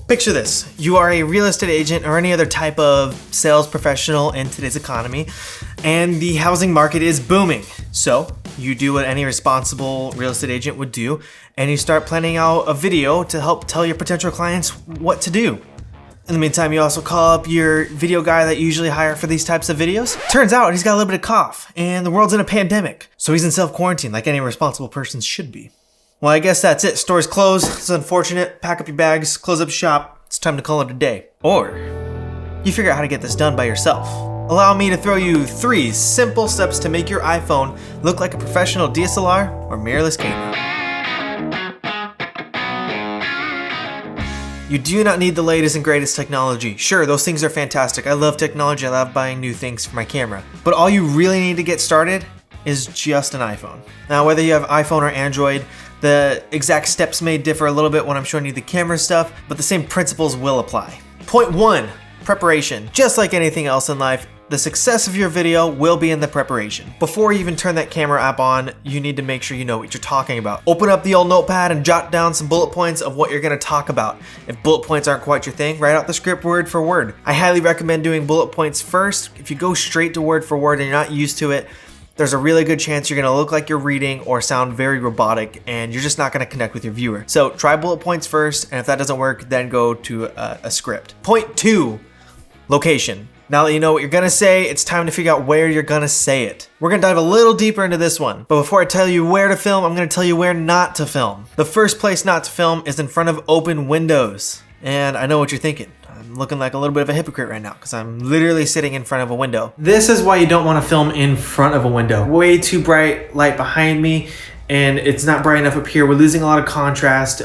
Picture this. You are a real estate agent or any other type of sales professional in today's economy, and the housing market is booming. So you do what any responsible real estate agent would do, and you start planning out a video to help tell your potential clients what to do. In the meantime, you also call up your video guy that you usually hire for these types of videos. Turns out he's got a little bit of cough, and the world's in a pandemic, so he's in self-quarantine like any responsible person should be. Well, I guess that's it. Store's closed. It's unfortunate. Pack up your bags, close up shop. It's time to call it a day. Or you figure out how to get this done by yourself. Allow me to throw you 3 simple steps to make your iPhone look like a professional DSLR or mirrorless camera. You do not need the latest and greatest technology. Sure, those things are fantastic. I love technology. I love buying new things for my camera. But all you really need to get started is just an iPhone. Now, whether you have iPhone or Android, the exact steps may differ a little bit when I'm showing you the camera stuff, but the same principles will apply. Point 1, preparation. Just like anything else in life, the success of your video will be in the preparation. Before you even turn that camera app on, you need to make sure you know what you're talking about. Open up the old notepad and jot down some bullet points of what you're gonna talk about. If bullet points aren't quite your thing, write out the script word for word. I highly recommend doing bullet points first. If you go straight to word for word and you're not used to it, there's a really good chance you're gonna look like you're reading or sound very robotic, and you're just not gonna connect with your viewer. So try bullet points first, and if that doesn't work, then go to a script. Point 2, location. Now that you know what you're gonna say, it's time to figure out where you're gonna say it. We're gonna dive a little deeper into this one, but before I tell you where to film, I'm gonna tell you where not to film. The first place not to film is in front of open windows. And I know what you're thinking. I'm looking like a little bit of a hypocrite right now because I'm literally sitting in front of a window. This is why you don't want to film in front of a window. Way too bright light behind me, and it's not bright enough up here. We're losing a lot of contrast.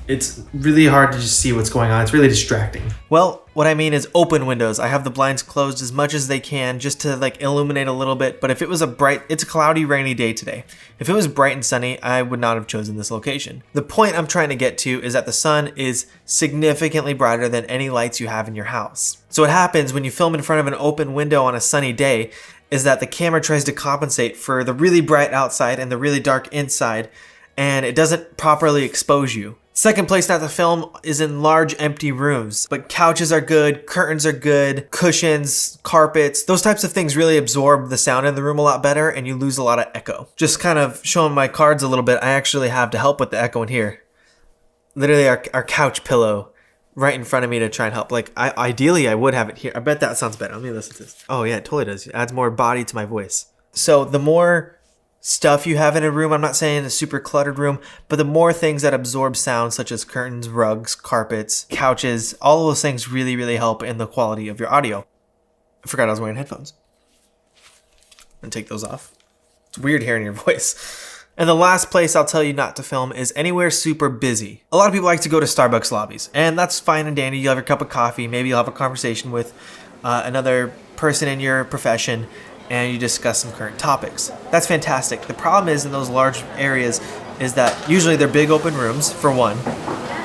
It's really hard to just see what's going on. It's really distracting. Well, what I mean is open windows. I have the blinds closed as much as they can just to like illuminate a little bit. But if it was it's a cloudy, rainy day today. If it was bright and sunny, I would not have chosen this location. The point I'm trying to get to is that the sun is significantly brighter than any lights you have in your house. So what happens when you film in front of an open window on a sunny day is that the camera tries to compensate for the really bright outside and the really dark inside, and it doesn't properly expose you. Second place not to film is in large empty rooms, but couches are good, curtains are good, cushions, carpets, those types of things really absorb the sound in the room a lot better, and you lose a lot of echo. Just kind of showing my cards a little bit, I actually have to help with the echo in here. Literally our couch pillow right in front of me to try and help. Like ideally I would have it here. I bet that sounds better. Let me listen to this. Oh yeah, it totally does. It adds more body to my voice. So the more stuff you have in a room, I'm not saying a super cluttered room, but the more things that absorb sound, such as curtains, rugs, carpets, couches, all of those things really, really help in the quality of your audio. I forgot I was wearing headphones. I'm gonna take those off. It's weird hearing your voice. And the last place I'll tell you not to film is anywhere super busy. A lot of people like to go to Starbucks lobbies, and that's fine and dandy. You'll have your cup of coffee, maybe you'll have a conversation with another person in your profession, and you discuss some current topics. That's fantastic. The problem is in those large areas is that usually they're big open rooms, for one,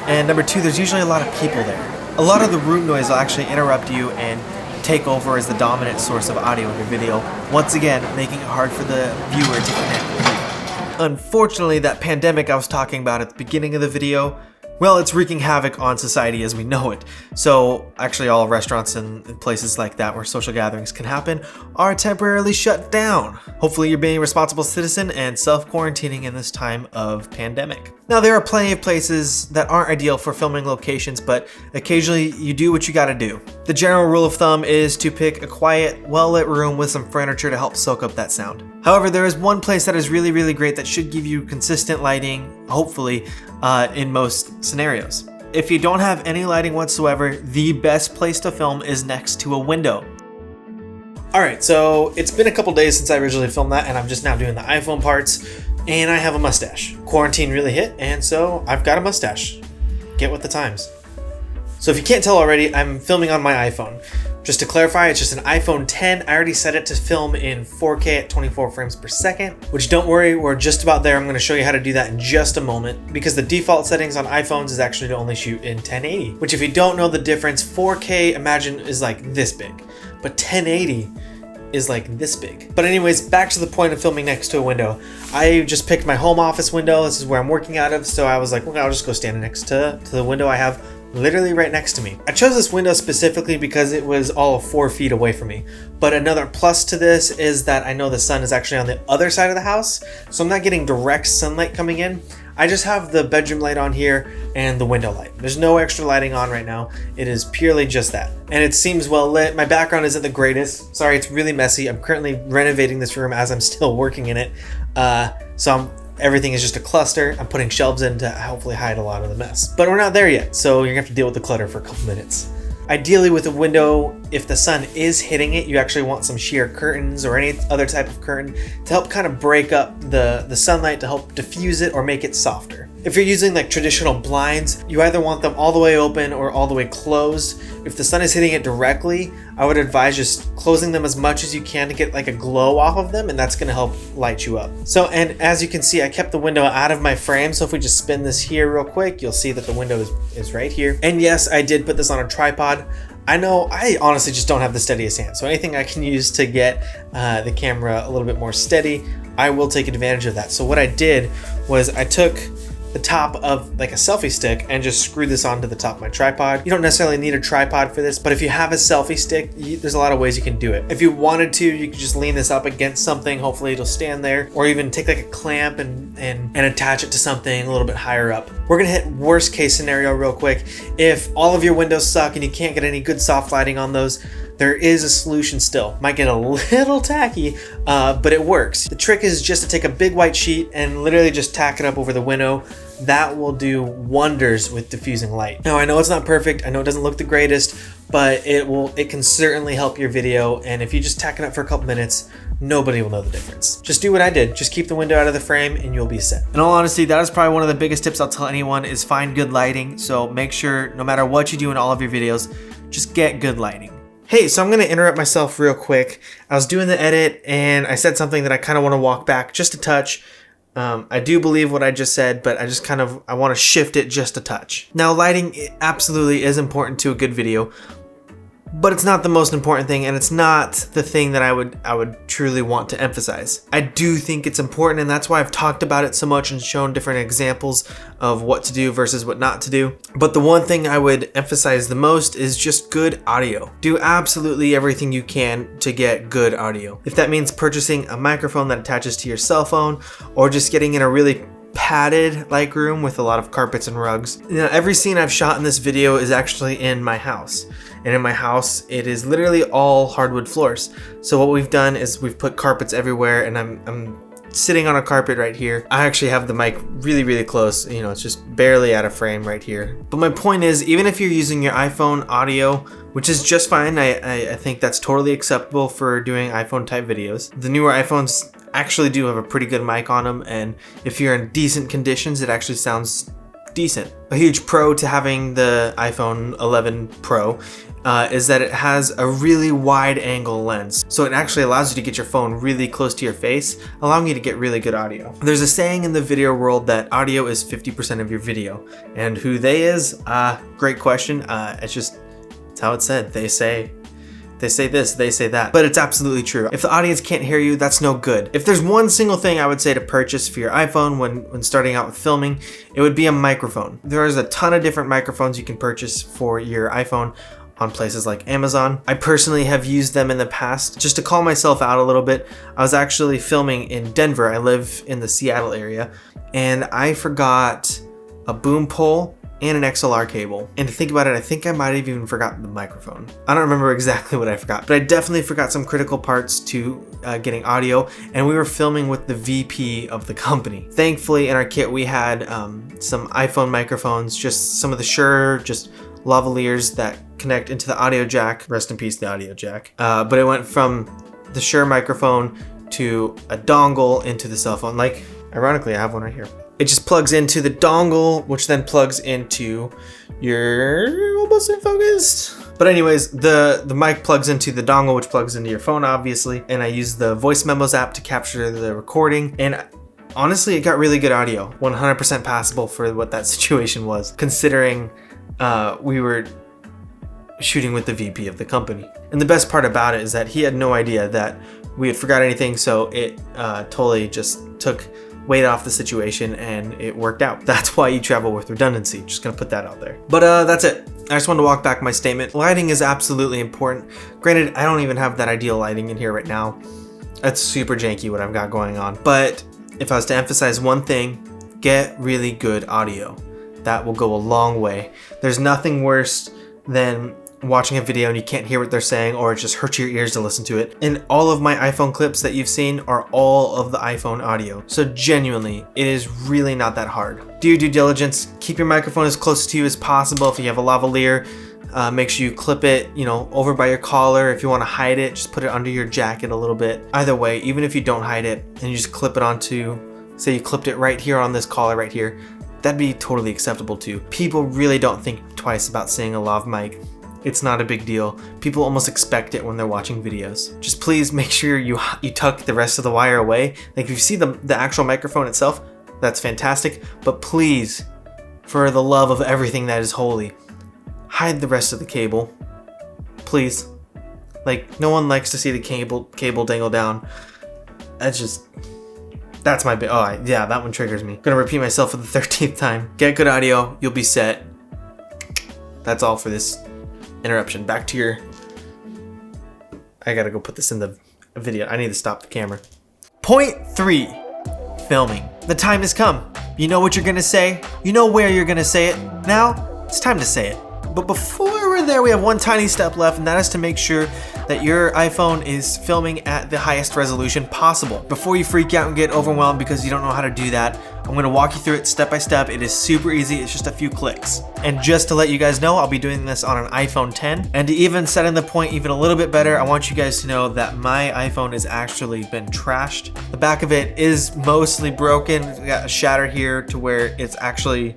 and number 2, there's usually a lot of people there. A lot of the room noise will actually interrupt you and take over as the dominant source of audio in your video, once again making it hard for the viewer to connect with you. Unfortunately, that pandemic I was talking about at the beginning of the video, well, it's wreaking havoc on society as we know it. So actually all restaurants and places like that where social gatherings can happen are temporarily shut down. Hopefully you're being a responsible citizen and self-quarantining in this time of pandemic. Now there are plenty of places that aren't ideal for filming locations, but occasionally you do what you gotta do. The general rule of thumb is to pick a quiet, well-lit room with some furniture to help soak up that sound. However, there is one place that is really, really great that should give you consistent lighting, hopefully, in most scenarios. If you don't have any lighting whatsoever, the best place to film is next to a window. Alright, so it's been a couple days since I originally filmed that, and I'm just now doing the iPhone parts, and I have a mustache. Quarantine really hit, and so I've got a mustache. Get with the times. So if you can't tell already, I'm filming on my iPhone. Just to clarify, it's just an iPhone 10. I already set it to film in 4K at 24 frames per second, which don't worry, we're just about there. I'm going to show you how to do that in just a moment, because the default settings on iPhones is actually to only shoot in 1080, which if you don't know the difference, 4K, imagine, is like this big, but 1080 is like this big. But anyways, back to the point of filming next to a window. I just picked my home office window. This is where I'm working out of, so I was like, well, I'll just go stand next to the window I have literally right next to me. I chose this window specifically because it was all 4 feet away from me. But another plus to this is that I know the sun is actually on the other side of the house, so I'm not getting direct sunlight coming in. I just have the bedroom light on here and the window light. There's no extra lighting on right now. It is purely just that. And it seems well lit. My background isn't the greatest. Sorry, it's really messy. I'm currently renovating this room as I'm still working in it. Everything is just a cluster. I'm putting shelves in to hopefully hide a lot of the mess. But we're not there yet, so you're gonna have to deal with the clutter for a couple minutes. Ideally with a window, if the sun is hitting it, you actually want some sheer curtains or any other type of curtain to help kind of break up the sunlight, to help diffuse it or make it softer. If you're using like traditional blinds, you either want them all the way open or all the way closed. If the sun is hitting it directly, I would advise just closing them as much as you can to get like a glow off of them, and that's gonna help light you up. So, and as you can see, I kept the window out of my frame, so if we just spin this here real quick, you'll see that the window is right here. And yes, I did put this on a tripod. I know I honestly just don't have the steadiest hand, so anything I can use to get the camera a little bit more steady, I will take advantage of that. So what I did was I took the top of like a selfie stick and just screw this onto the top of my tripod. You don't necessarily need a tripod for this, but if you have a selfie stick, there's a lot of ways you can do it. If you wanted to, you could just lean this up against something, hopefully it'll stand there, or even take like a clamp and attach it to something a little bit higher up. We're gonna hit worst case scenario real quick. If all of your windows suck and you can't get any good soft lighting on those, there is a solution still. Might get a little tacky, but it works. The trick is just to take a big white sheet and literally just tack it up over the window. That will do wonders with diffusing light. Now I know it's not perfect, I know it doesn't look the greatest, but it can certainly help your video, and if you just tack it up for a couple minutes, nobody will know the difference. Just do what I did, just keep the window out of the frame and you'll be set. In all honesty, that is probably one of the biggest tips I'll tell anyone is find good lighting. So make sure no matter what you do in all of your videos, just get good lighting. Hey, so I'm gonna interrupt myself real quick. I was doing the edit and I said something that I kind of want to walk back just a touch. I do believe what I just said, but I want to shift it just a touch. Now, lighting absolutely is important to a good video, but it's not the most important thing, and it's not the thing that I would truly want to emphasize. I do think it's important, and that's why I've talked about it so much and shown different examples of what to do versus what not to do. But the one thing I would emphasize the most is just good audio. Do absolutely everything you can to get good audio. If that means purchasing a microphone that attaches to your cell phone, or just getting in a really padded like room with a lot of carpets and rugs. You know, every scene I've shot in this video is actually in my house. And in my house, it is literally all hardwood floors. So what we've done is we've put carpets everywhere, and I'm sitting on a carpet right here. I actually have the mic really, really close. You know, it's just barely out of frame right here. But my point is, even if you're using your iPhone audio, which is just fine, I think that's totally acceptable for doing iPhone type videos. The newer iPhones actually do have a pretty good mic on them, and if you're in decent conditions, it actually sounds decent. A huge pro to having the iPhone 11 Pro is that it has a really wide angle lens. So it actually allows you to get your phone really close to your face, allowing you to get really good audio. There's a saying in the video world that audio is 50% of your video. And who they is? Great question. It's how it's said. They say this, they say that, but it's absolutely true. If the audience can't hear you, that's no good. If there's one single thing I would say to purchase for your iPhone when starting out with filming, it would be a microphone. There's a ton of different microphones you can purchase for your iPhone on places like Amazon. I personally have used them in the past. Just to call myself out a little bit, I was actually filming in Denver. I live in the Seattle area, and I forgot a boom pole and an XLR cable. And to think about it, I think I might have even forgotten the microphone. I don't remember exactly what I forgot, but I definitely forgot some critical parts to getting audio, and we were filming with the VP of the company. Thankfully, in our kit, we had some iPhone microphones, just some of the Shure, just lavaliers that connect into the audio jack. Rest in peace, the audio jack. But it went from the Shure microphone to a dongle into the cell phone. Like, ironically, I have one right here. It just plugs into the dongle, which then plugs into your, almost focused. But anyways, the mic plugs into the dongle, which plugs into your phone, obviously. And I use the Voice Memos app to capture the recording. And honestly, it got really good audio. 100% passable for what that situation was, considering we were shooting with the VP of the company. And the best part about it is that he had no idea that we had forgot anything, so it totally just took weighed off the situation and it worked out. That's why you travel with redundancy. Just gonna put that out there. But that's it. I just wanted to walk back my statement. Lighting is absolutely important. Granted, I don't even have that ideal lighting in here right now. That's super janky what I've got going on. But if I was to emphasize one thing, get really good audio. That will go a long way. There's nothing worse than watching a video and you can't hear what they're saying, or it just hurts your ears to listen to it. And all of my iPhone clips that you've seen are all of the iPhone audio. So genuinely, it is really not that hard. Do your due diligence. Keep your microphone as close to you as possible. If you have a lavalier, make sure you clip it, over by your collar. If you want to hide it, just put it under your jacket a little bit. Either way, even if you don't hide it and you just clip it onto, say you clipped it right here on this collar right here, that'd be totally acceptable too. People really don't think twice about saying a lav mic. It's not a big deal. People almost expect it when they're watching videos. Just please make sure you tuck the rest of the wire away. Like if you see the actual microphone itself, that's fantastic. But please, for the love of everything that is holy, hide the rest of the cable. Please. Like, no one likes to see the cable dangle down. That's my bit. Oh, yeah, that one triggers me. Gonna repeat myself for the 13th time. Get good audio, you'll be set. That's all for this interruption. Back to your... I gotta go put this in the video. I need to stop the camera. Point 3, filming. The time has come. You know what you're gonna say. You know where you're gonna say it. Now, it's time to say it. But before we're there, we have one tiny step left, and that is to make sure that your iPhone is filming at the highest resolution possible. Before you freak out and get overwhelmed because you don't know how to do that, I'm gonna walk you through it step by step. It is super easy, it's just a few clicks. And just to let you guys know, I'll be doing this on an iPhone 10. And to even set in the point even a little bit better, I want you guys to know that my iPhone has actually been trashed. The back of it is mostly broken. It's got a shatter here to where it's actually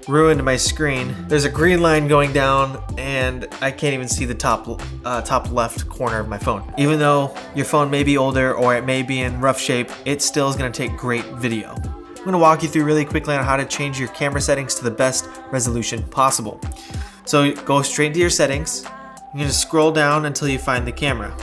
ruined my screen. There's a green line going down and I can't even see the top left corner of my phone. Even though your phone may be older or it may be in rough shape, it still is gonna take great video. I'm gonna walk you through really quickly on how to change your camera settings to the best resolution possible. So go straight into your settings. You're gonna scroll down until you find the camera.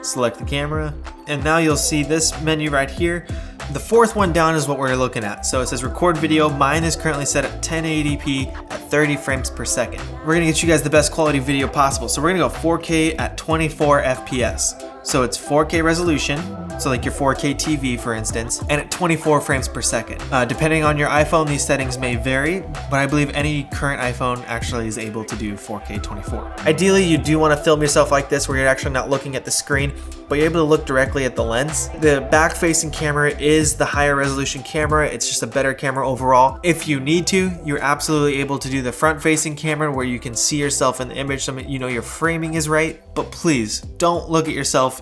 Select the camera, and now you'll see this menu right here. The fourth one down is what we're looking at. So it says record video. Mine is currently set at 1080p at 30 frames per second. We're gonna get you guys the best quality video possible. So we're gonna go 4K at 24 FPS. So it's 4K resolution, so like your 4K TV for instance, and at 24 frames per second. Depending on your iPhone, these settings may vary, but I believe any current iPhone actually is able to do 4K 24. Ideally, you do want to film yourself like this where you're actually not looking at the screen, but you're able to look directly at the lens. The back-facing camera is the higher resolution camera. It's just a better camera overall. If you need to, you're absolutely able to do the front-facing camera where you can see yourself in the image so you know your framing is right, but please don't look at yourself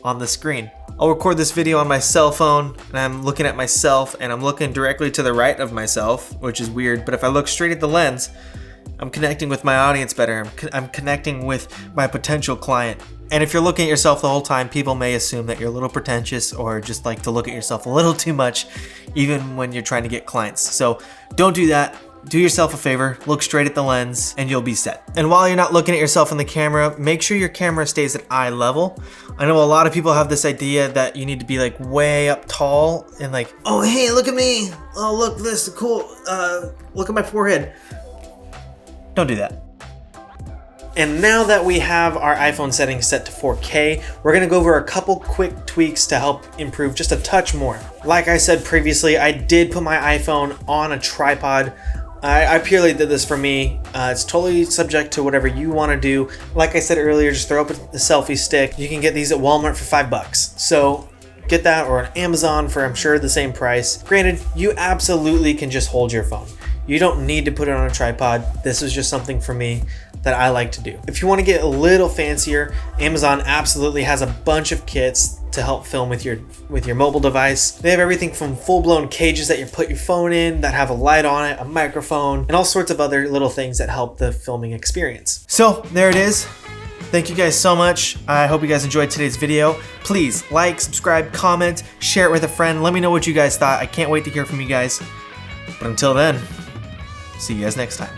on the screen. I'll record this video on my cell phone and I'm looking at myself and I'm looking directly to the right of myself, which is weird, but if I look straight at the lens, I'm connecting with my audience better. I'm connecting with my potential client. And if you're looking at yourself the whole time, people may assume that you're a little pretentious or just like to look at yourself a little too much, even when you're trying to get clients. So don't do that. Do yourself a favor, look straight at the lens and you'll be set. And while you're not looking at yourself in the camera, make sure your camera stays at eye level. I know a lot of people have this idea that you need to be like way up tall and like, oh hey, look at me. Oh look, this is cool. Look at my forehead. Don't do that. And now that we have our iPhone settings set to 4K, we're gonna go over a couple quick tweaks to help improve just a touch more. Like I said previously, I did put my iPhone on a tripod. I purely did this for me. It's totally subject to whatever you want to do. Like I said earlier, just throw up the selfie stick. You can get these at Walmart for $5. So get that, or on Amazon for I'm sure the same price. Granted, you absolutely can just hold your phone. You don't need to put it on a tripod. This is just something for me that I like to do. If you want to get a little fancier, Amazon absolutely has a bunch of kits to help film with your mobile device. They have everything from full-blown cages that you put your phone in that have a light on it, a microphone, and all sorts of other little things that help the filming experience. So there it is. Thank you guys so much. I hope you guys enjoyed today's video. Please like, subscribe, comment, share it with a friend. Let me know what you guys thought. I can't wait to hear from you guys. But until then, see you guys next time.